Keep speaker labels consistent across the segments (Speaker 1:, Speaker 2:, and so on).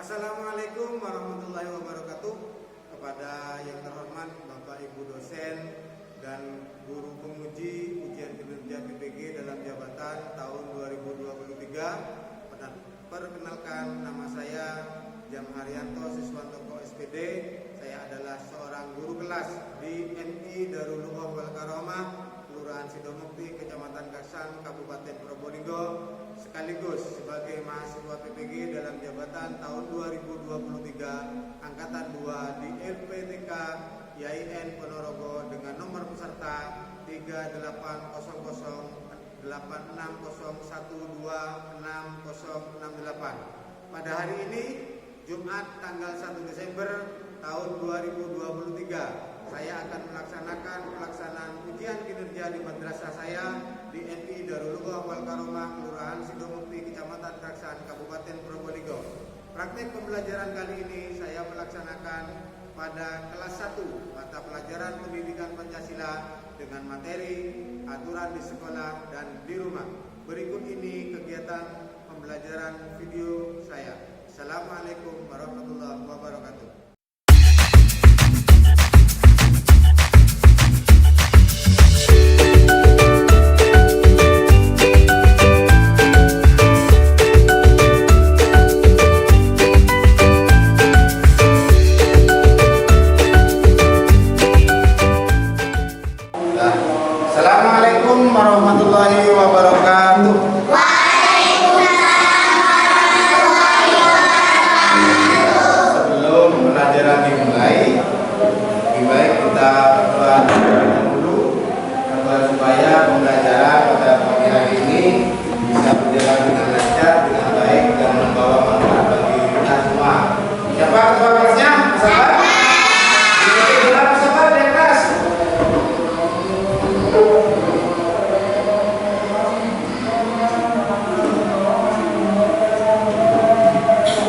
Speaker 1: Assalamualaikum warahmatullahi wabarakatuh. Kepada yang terhormat Bapak Ibu dosen dan guru penguji ujian kinerja PPG dalam jabatan tahun 2023, perkenalkan nama saya Jam Haryanto Siswanto SPD. Saya adalah seorang guru kelas di MI Darul Uloom Wal Karomah, Kelurahan Sidomukti, Kecamatan Kasang, Kabupaten Probolinggo, sekaligus sebagai mahasiswa PPG dalam jabatan tahun 2023 Angkatan 2 di LPTK YIN Ponorogo dengan nomor peserta 380601266068. Pada hari ini Jumat tanggal 1 Desember tahun 2023, saya akan melaksanakan pelaksanaan ujian kinerja di madrasah saya di MI Darul Uloom Wal Karomah, Kelurahan Sidomukti, Kecamatan Kasang, Kabupaten Probolinggo. Praktek pembelajaran kali ini saya melaksanakan pada kelas 1 mata pelajaran pendidikan Pancasila dengan materi aturan di sekolah dan di rumah. Berikut ini kegiatan pembelajaran video saya. Assalamualaikum warahmatullahi wabarakatuh. Assalamualaikum warahmatullahi wabarakatuh. Sebelum pelajaran dimulai, lebih baik kita berdoa dulu agar supaya pembelajaran pada pagi hari ini bisa berjalan dengan lancar, dengan baik dan membawa manfaat bagi kita semua. Siapa ketua kelasnya? Sabar. Sabar di kelas.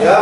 Speaker 1: Ya.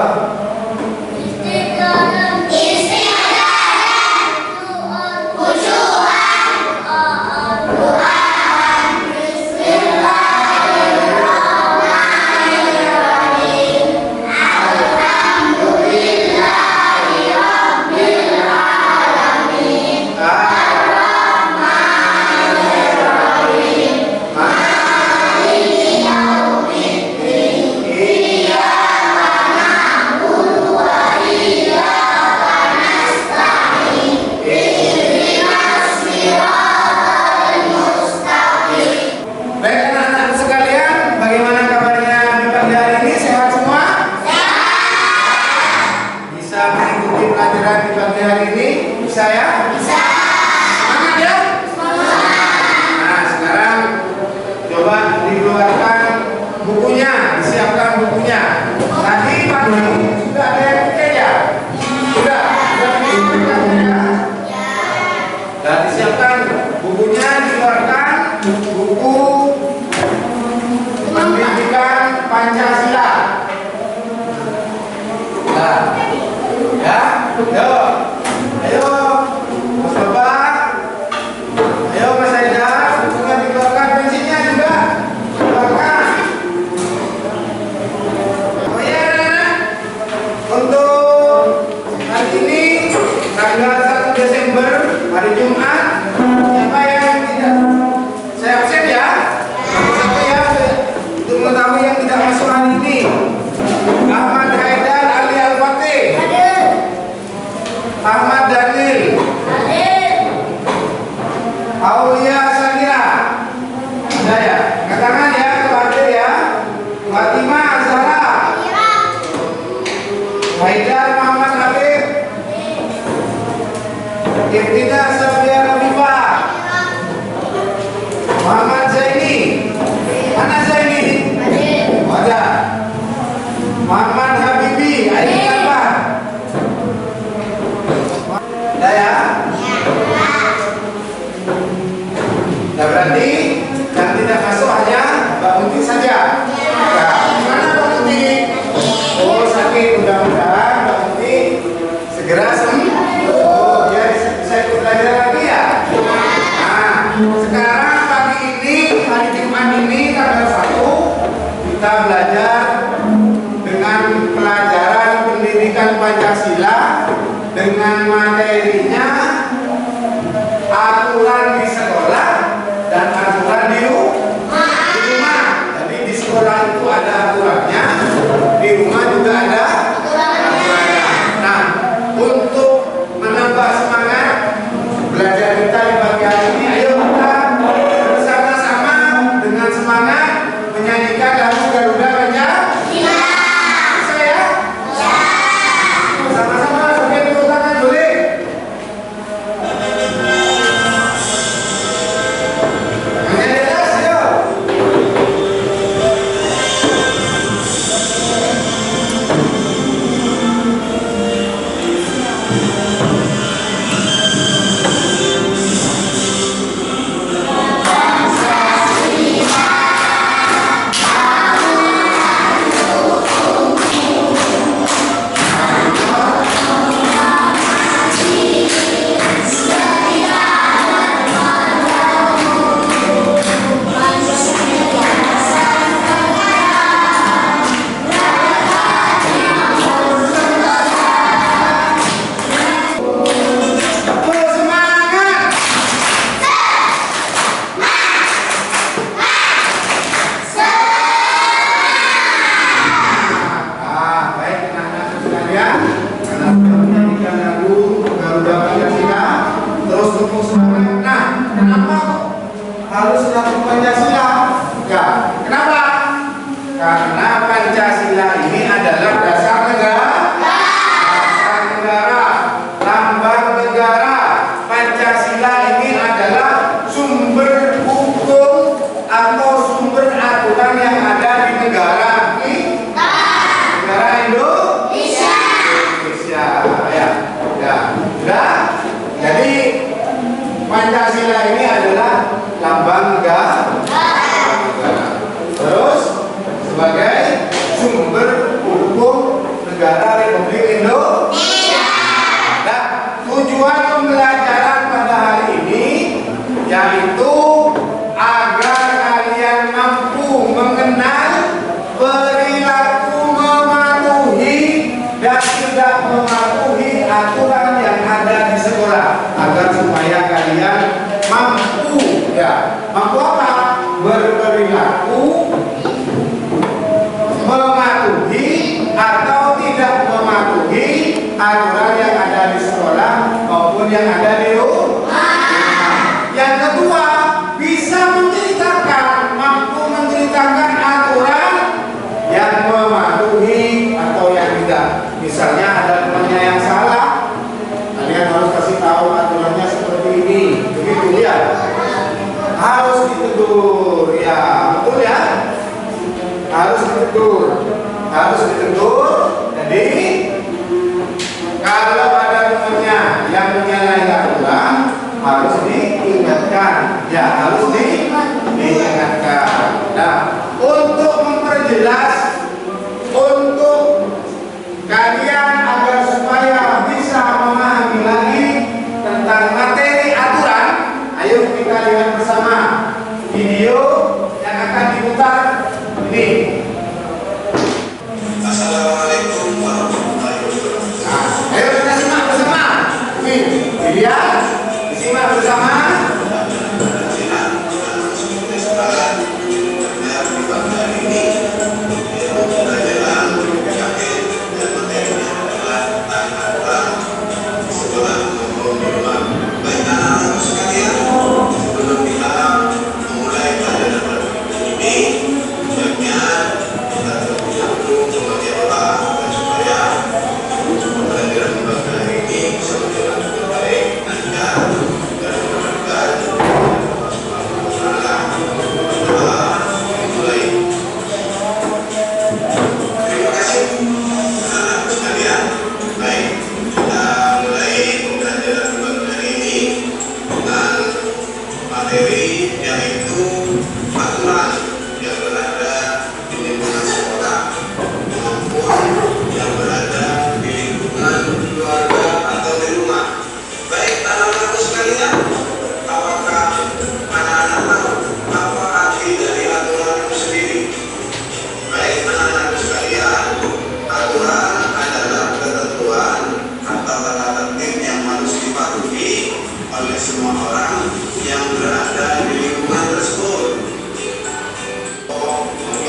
Speaker 1: Pelajaran di pagi hari ini bisa ya? Bisa. Semangat ya? Semangat. Nah, sekarang coba dikeluarkan bukunya, disiapkan bukunya. Tadi pagi sudah ada yang pakai ya? Sudah disiapkan ya? Dan disiapkan bukunya, dikeluarkan buku pendidikan Pancasila. Nah, ya, ayo, Mas Bapak, ayo Mas Aida, bukunya dikeluarkan, bensinnya juga dikeluarkan. Oh ya, untuk hari ini tanggal 1 Desember hari Jumat, siapa yang tidak saya absen ya? Siapa ya untuk mengetahui yang tidak masuk hari ini? Ahmad Haidar Ali Al-Fatih, Ahmad Daniel, Aulia Sanira. Ada ya? Angkat tangan ya, kepada ya. Fatimah Azhara, Haidar Muhammad Habib, Ibtidah Sabia Rabifa, Muhammad Zaini. Mana Zaini? Ada. Muhammad Habibi, Aini apa? Ada ya? Nah, berarti yang tidak masuk hanya Mbak Muti saja. Nah, gimana Mbak Muti? Oh, sakit. Mudah-mudahan Mbak Muti segera sembuh. Oh, ya bisa ikut belajar lagi ya? Nah, sekarang pagi ini, hari Jumat ini tanggal 1, kita belajar dengan pelajaran pendidikan yang ada di rumah. Yang kedua, bisa menceritakan, mampu menceritakan aturan yang mematuhi atau yang tidak. Misalnya ada temannya yang salah, kalian harus kasih tahu aturannya seperti ini, begitu ya. Harus ditegur, ya betul ya. Harus ditegur. Jadi kalau ada temannya yang menyalahi aturan harus diingatkan, ya harus diingatkan. Nah, untuk memperjelas untuk kalian agar supaya bisa memahami lagi tentang materi aturan, ayo kita lihat bersama video yang akan diputar ini. Assalamualaikum warahmatullahi wabarakatuh. Nah, ayo kita simak bersama. Ini dilihat, disimak bersama.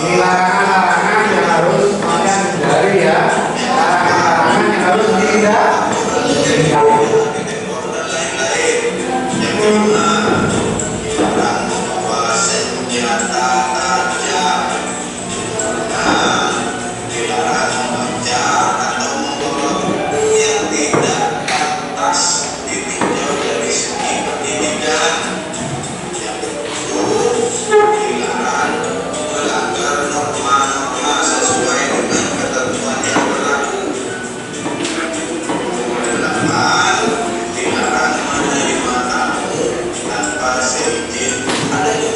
Speaker 1: Ini larangan-larangan yang harus kalian hindari ya. Larangan-larangan yang harus dihindari.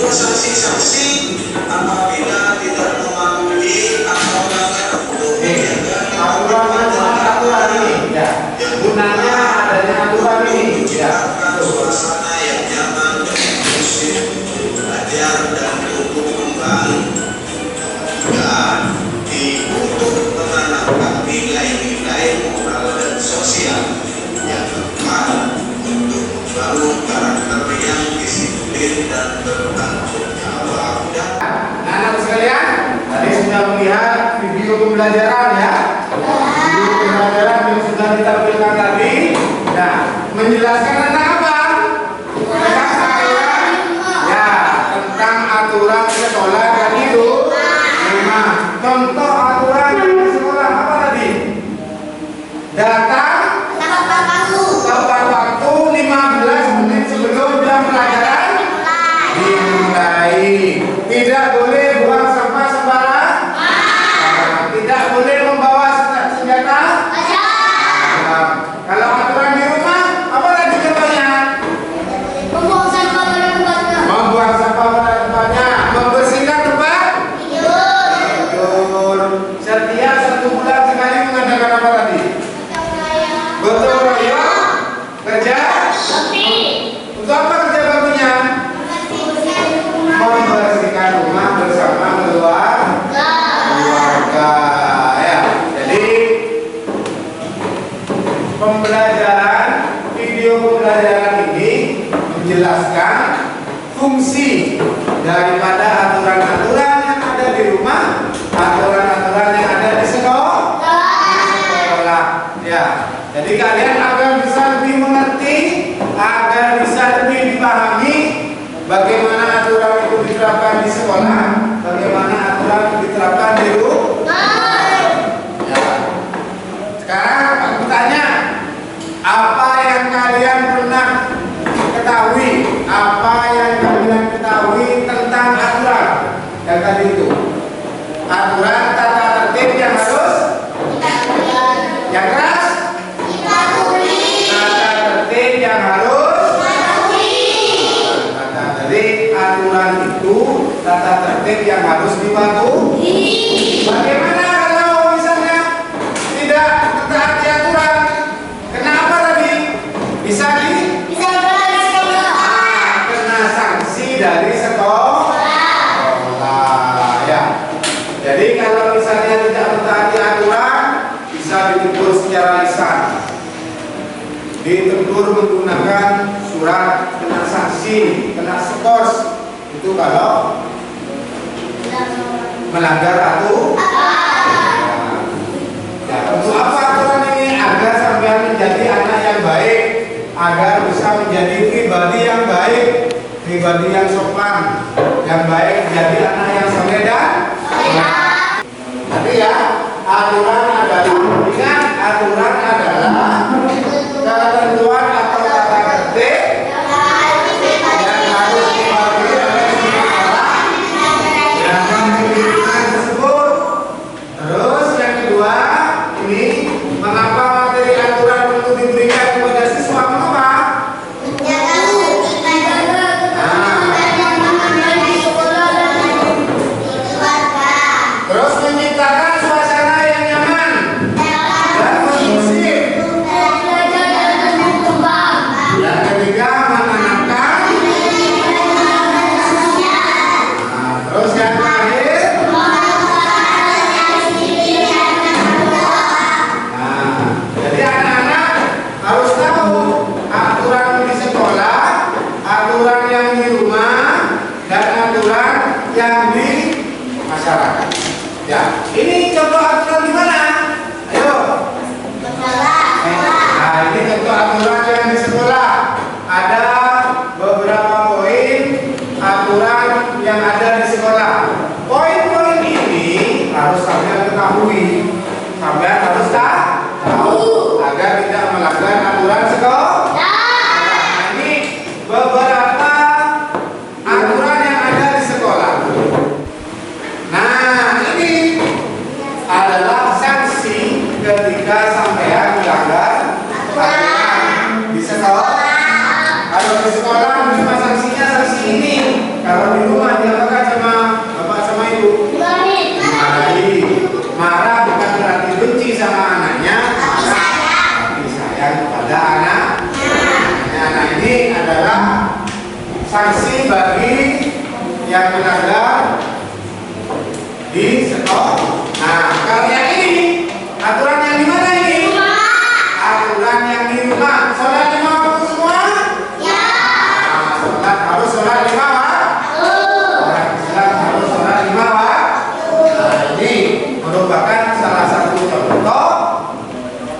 Speaker 2: Sanksi-sanksi apabila tidak mematuhi atau melanggar hukum
Speaker 1: aturan ini ya. Gunanya adanya aturan ini ya.
Speaker 2: Suasana yang nyaman dan kondusif belajar dan tumbuh kembang. Ketiga, untuk menanamkan nilai-nilai moral dan sosial. Yang keempat, untuk membangun karakter yang disiplin dan bertanggung jawab.
Speaker 1: Anak-anak sekalian, tadi sudah melihat video pembelajaran ya. Video pembelajaran yang sudah ditampilkan tadi. Nah, menjelaskan tentang apa? Tentang aturan. Ya, tentang aturan sekolah dan itu. Nah, contoh aturan di sekolah apa tadi? Datang tepat waktu 15 menit sebelum jam pelajaran dimulai. Tidak boleh buang sampah sembarang. Tidak boleh membawa senjata. Kalau aturan di rumah, apa tadi contohnya? Membuang sampah pada tempatnya. Membersihkan tempat tidur. Setiap 1 bulan sekali mengadakan apa tadi? Gotong royong. Kerja. Untuk apa kerja baktinya? Membersihkan rumah bersama keluarga ya. Jadi video pembelajaran ini menjelaskan fungsi daripada aturan-aturan yang ada di rumah, aturan-aturan yang ada di sekolah. Ya, jadi kalian agar bisa lebih mengerti, agar bisa lebih dipahami bagaimana aturan itu diterapkan di sekolah, bagaimana aturan itu diterapkan di rumah. Ya. Sekarang aku tanya, apa yang kalian pernah ketahui? Apa yang kalian ketahui tentang aturan yang tadi itu? Aturan tata tertib yang harus yang keras? Tata tertib yang harus? Jadi aturan itu tata tertib yang harus dipatuhi. Bagaimana kalau misalnya tidak mentaati aturan? Kenapa tadi? Bisa kena sanksi dari sekolah. Ya. Jadi kalau misalnya tidak mentaati aturan, bisa ditegur secara lisan, ditegur menggunakan surat, kena sanksi, kena skors. Itu kalau melanggar aturan. Ya, untuk apa aturan ini? Agar sampai menjadi anak yang baik, agar bisa menjadi pribadi yang baik, pribadi yang sopan, yang baik, menjadi anak yang soleh dan tapi ya, aturan adalah, ingat, aturan adalah ketentuan atau tata tertib yang harus dipatuhi oleh semua orang yang memiliki tersebut. Terus yang kedua, ini mengapa materi aturan perlu diberikan kepada siswa? Mengapa? Terus menciptakan suasana yang nyaman dan kondusif. Yang ketiga, menanamkan. Terus yang terakhir, jadi anak-anak harus tahu aturan di sekolah, aturan yang di rumah, dan aturan yang di masyarakat. Ya, ini contoh aturan di mana? Ayo. Nah, ini contoh aturan yang di sekolah. Ada beberapa poin aturan yang ada di sekolah. Poin-poin ini harus sampai ketahui, sampai harus tahu agar tidak melanggar aturan sekolah. Nah, ini beberapa aturan yang ada di sekolah. Nah, ini adalah sanksi ketika sampean melanggar aturan di sekolah. Kalau di sekolah cuma sanksinya sanksi ini. Kalau di rumah diapakan sama bapak sama ibu? Dimarahi. Marah bukan berarti benci sama anaknya, tapi sayang kepada anak. Nah, ini adalah sanksi bagi yang melanggar di sekolah. Nah, kalau yang ini aturan yang di mana ini? Aturan yang di rumah. Sholat 5 waktu semua? Nah, sholat harus sholat 5 waktu. Sholat harus sholat 5 waktu. Nah, ini merupakan salah satu contoh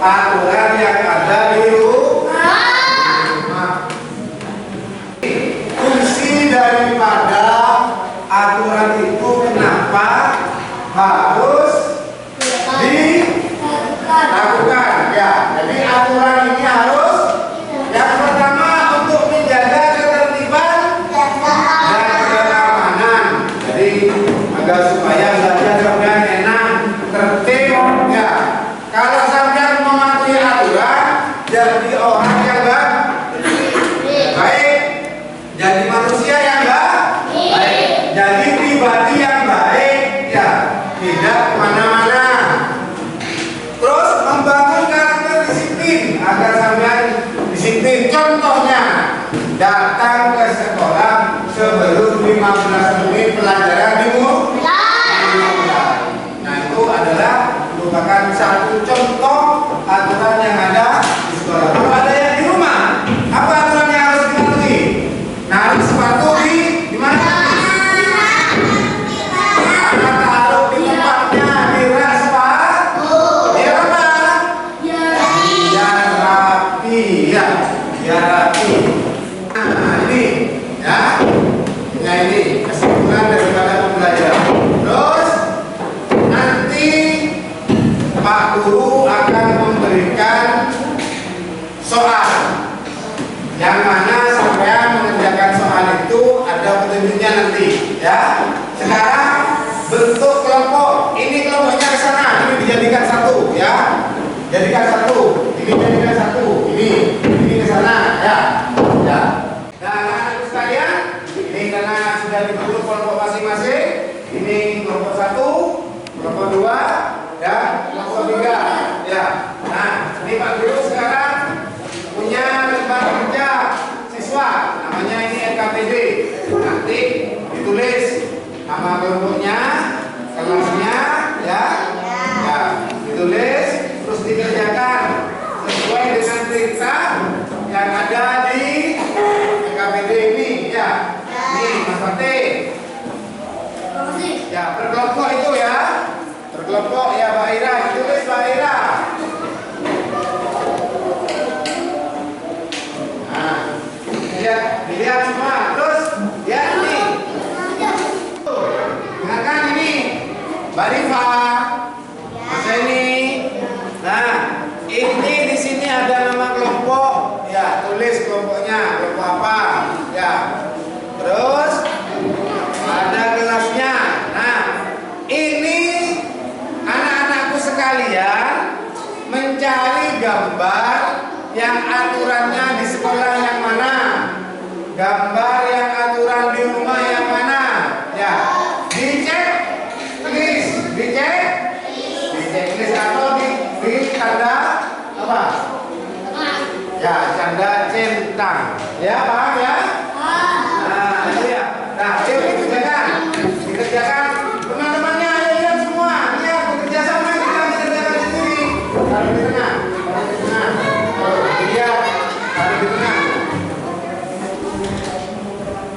Speaker 1: aturan yang ada di rumah. Fungsi daripada aturan itu kenapa harus dilakukan? Ya, jadi aturan ini harus yang pertama untuk menjaga ketertiban dan keamanan. Jadi agar supaya belajar sampean enak, tertib. Ya, kalau sampean mematuhi aturan, jadi orang yang baik, jadi manusia yang baik, jadi pribadi yang baik, ya, tidak kemana-mana. Terus membangun karakter disiplin agar sampean disiplin. Contohnya, datang ke sekolah sebelum 15 menit pelajaran dimulai. Nah, itu adalah merupakan satu contoh aturan yang ada di sekolah. Kalau ada yang di rumah, apa aturan yang harus dipatuhi? Naruh sepatu di mana? Anak taruh di tempatnya, di rak sepatu. Ya apa? Ya. Sekarang bentuk kelompok. Ini kelompoknya ke sana. Ini dijadikan satu, ya. Jadikan satu. Ini jadikan satu. Ini ke sana, ya. Ya. Nah, anak-anak sekalian, ini karena sudah dibentuk kelompok masing-masing. Ini kelompok satu, kelompok dua, ya, kelompok tiga, ya. Nah, ini Pak Guru sekarang punya lembar kerja siswa, namanya ini LKPD. Nanti ditulis nama kelompoknya, kelasnya, ya, ya, ditulis, terus dikerjakan sesuai dengan perintah yang ada di LKPD ini, ya. Nih, Mas Fatih. Ya, berkelompok itu ya. Berkelompok ya, Mbak Ira. Ditulis Mbak Ira. Nah, dilihat semua. Terus, ya ini. Dengarkan ini. Mbak Rifa. Mas ini. Nah, ini di sini ada nama kelompok. Ya, tulis kelompoknya. Kelompok apa? Ya. Terus ada kelasnya. Nah, ini anak-anakku sekalian mencari gambar yang aturannya di sekolah yang mana, gambar yang aturan di rumah yang mana. Ya, dicek, tulis atau di tanda apa? Ya, tanda centang. Ya, paham ya? Nah, itu ya. Nah, ayo dikerjakan. Teman-temannya ayo lihat semua. Lihat bekerja sama, kita dikerjakan sendiri. Taruh di tengah. Lihat, taruh di tengah.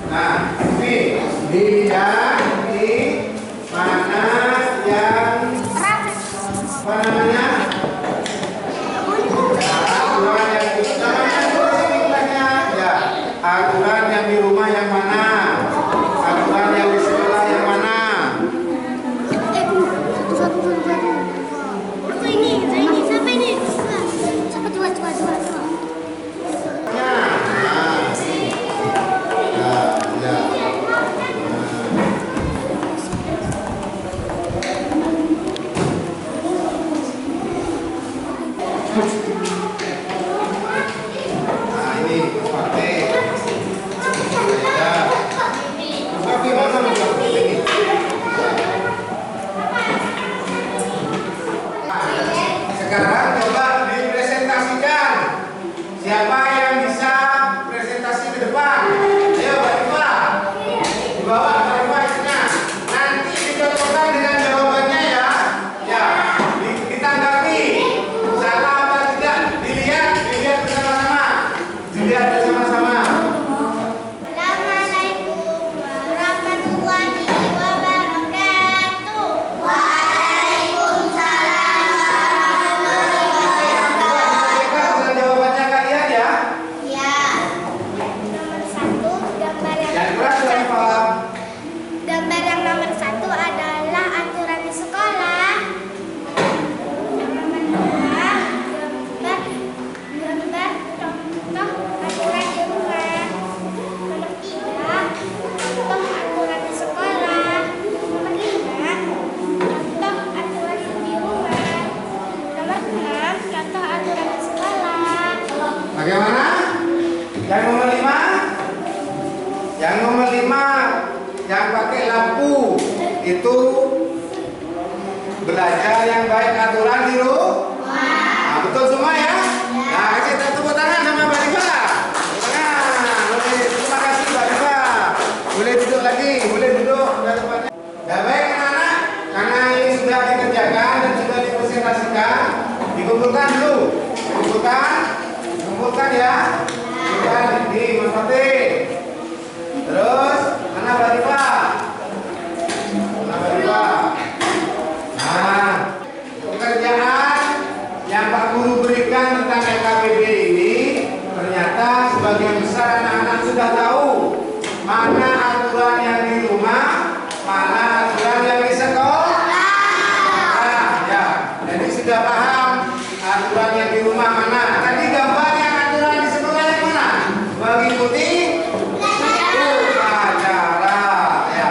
Speaker 1: Nah, ini lihat ini mana yang apa namanya? Aturan yang namanya tulis ini banyak. Ya, aturan yang di rumah yang mana? Aturan yang di sekolah yang mana?
Speaker 3: Ini siapa ini? Siapa dua.
Speaker 1: Nah, ini pakai. Tapi mana ini? Sekarang coba dipresentasikan. Siapa yang bisa presentasi ke depan? Ayo, Mbak Rifa. Dibawa Mbak Rifa isinya. Nanti dicocokkan dengan jawabannya ya. Ya, ditanggapi. Salah apa tidak? Dilihat bersama-sama. Dilihat bersama-sama.
Speaker 3: Assalamualaikum warahmatullahi wabarakatuh. Waalaikumsalam warahmatullahi wabarakatuh.
Speaker 1: Jawabannya kalian ya.
Speaker 3: Ya. Nomor satu, gambar
Speaker 1: Yang keras Mbak Rifa.
Speaker 3: gambar yang nomor satu adalah aturan di sekolah. Yang nomor dua, gambar contoh aturan di rumah. Nomor tiga, contoh aturan di sekolah. Nomor lima, contoh aturan di rumah. Nomor enam, contoh aturan di sekolah.
Speaker 1: Bagaimana? Yang nomor 5? Yang nomor 5 yang pakai lampu itu belajar yang baik aturan di rumah. Nah, betul semua ya? Nah, kasih tepuk tangan sama Mbak Rifa. Tepuk tangan. Terima kasih Mbak Rifa. Boleh duduk lagi, boleh duduk. Sudah tempatnya. Ya baik anak-anak, karena ini sudah dikerjakan dan sudah dipresentasikan, dikumpulkan dulu. Kumpulkan ya. Kumpulkan di Mas Fatih. Terus, mana Mbak Rifa? Nah, pekerjaan yang Pak Guru berikan tentang LKPD ini ternyata sebagian besar anak-anak sudah tahu mana aturan yang di rumah, mana aturan yang di sekolah. Nah, ya, jadi sudah paham aturan yang di rumah mana. Tadi gambar yang aturan di sekolah yang mana? Mengikuti upacara. Ya.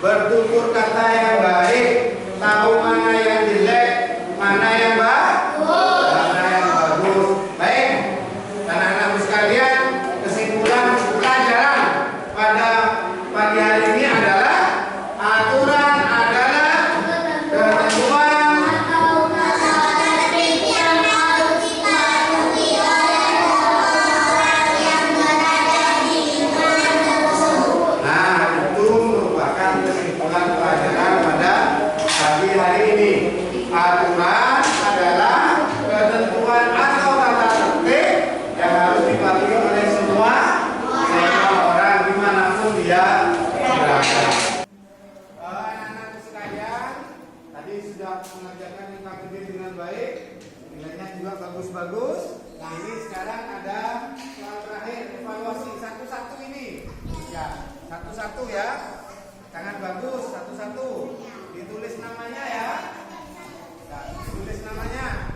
Speaker 1: bertutur kata yang baik, tahu mana yang jelek, mana yang bagus. Baik, anak-anak sekalian, kesimpulan pelajaran pada pagi hari ini adalah aturan adalah ketentuan kesimpulan pelajaran pada pagi hari ini. Aturan adalah ketentuan atau tata tertib yang harus dipatuhi oleh semua orang dimanapun dia berada. Anak-anak sekalian, tadi sudah mengerjakan IKBD dengan baik, nilainya juga bagus-bagus. Nah ini sekarang ada soal terakhir, evaluasi satu-satu ini. Ya, satu-satu ya. Jangan bagus, satu-satu. Ditulis namanya ya. Nah, ditulis namanya.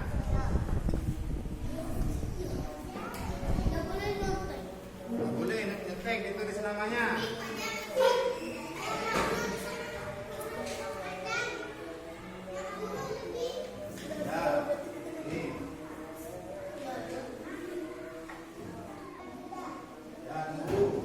Speaker 1: Nggak boleh ngetek, ditulis namanya. Ya, ini. Ya, tunggu.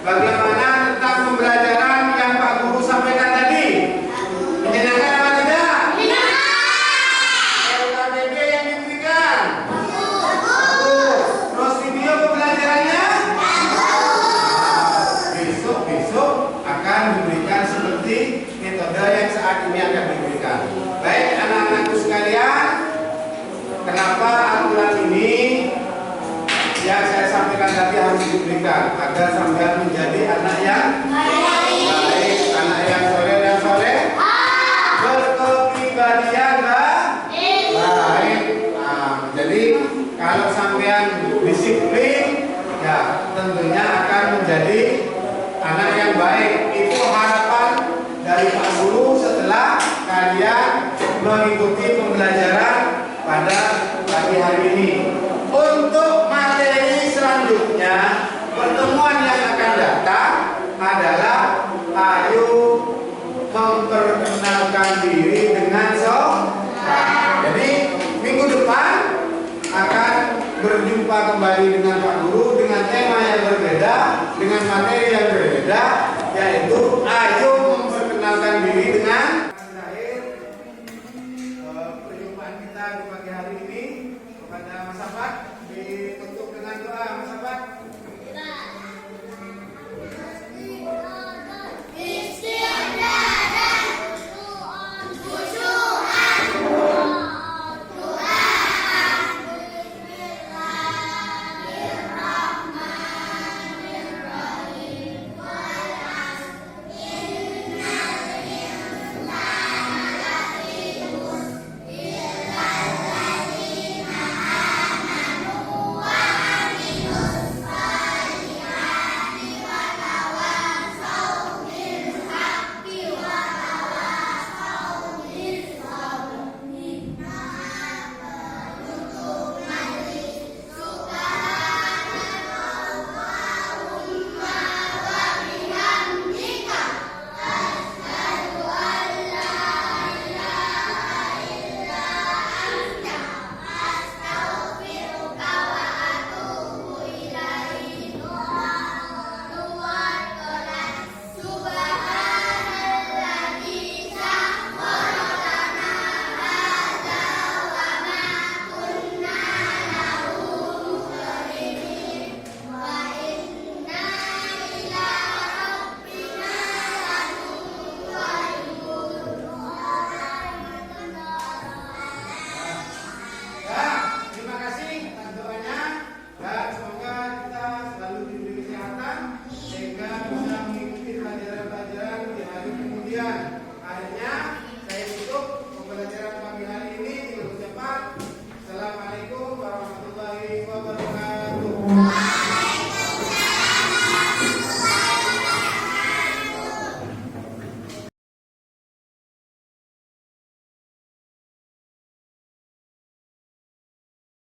Speaker 1: Bagaimana tentang pembelajaran yang Pak Guru sampaikan tadi? Menyenangkan apa tidak? LKBD yang diberikan? Bagus. Terus video pembelajarannya? Besok akan diberikan seperti metode yang saat ini akan diberikan. Baik anak-anakku sekalian, kenapa aturan ini yang saya sampaikan tadi harus diberikan agar sampai menjadi anak yang baik, anak yang soleh berkepribadian baik. Nah, jadi kalau sampean disiplin, ya tentunya akan menjadi anak yang baik. Itu harapan dari Pak Guru setelah kalian mengikuti pembelajaran pada pagi hari ini. Untuk materi selanjutnya, pertemuan yang akan datang adalah ayo memperkenalkan diri dengan Jadi minggu depan akan berjumpa kembali dengan Pak Guru dengan tema yang berbeda, dengan materi yang berbeda, yaitu ayo